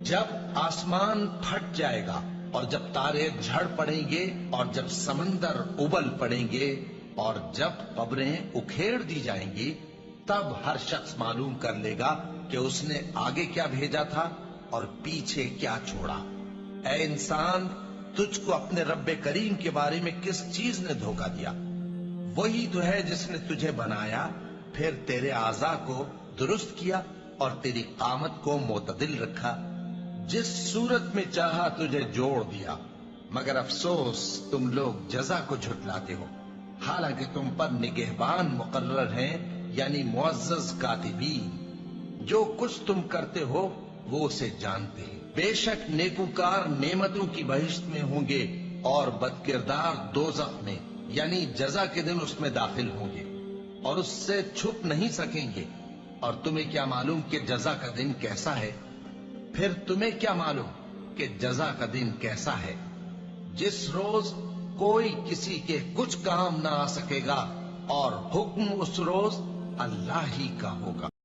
جب آسمان پھٹ جائے گا اور جب تارے جھڑ پڑیں گے اور جب سمندر ابل پڑیں گے اور جب قبریں اکھیڑ دی جائیں گی، تب ہر شخص معلوم کر لے گا کہ اس نے آگے کیا بھیجا تھا اور پیچھے کیا چھوڑا۔ اے انسان، تجھ کو اپنے رب کریم کے بارے میں کس چیز نے دھوکہ دیا؟ وہی تو ہے جس نے تجھے بنایا، پھر تیرے اعضاء کو درست کیا اور تیری قامت کو معتدل رکھا، جس صورت میں چاہا تجھے جوڑ دیا۔ مگر افسوس تم لوگ جزا کو جھٹلاتے ہو، حالانکہ تم پر نگہبان مقرر ہیں، یعنی معزز کاتبین۔ جو کچھ تم کرتے ہو وہ اسے جانتے ہیں۔ بے شک نیکوکار نعمتوں کی بہشت میں ہوں گے اور بدکردار دوزخ میں، یعنی جزا کے دن اس میں داخل ہوں گے اور اس سے چھپ نہیں سکیں گے۔ اور تمہیں کیا معلوم کہ جزا کا دن کیسا ہے؟ پھر تمہیں کیا معلوم کہ جزا کا دن کیسا ہے؟ جس روز کوئی کسی کے کچھ کام نہ آ سکے گا اور حکم اس روز اللہ ہی کا ہوگا۔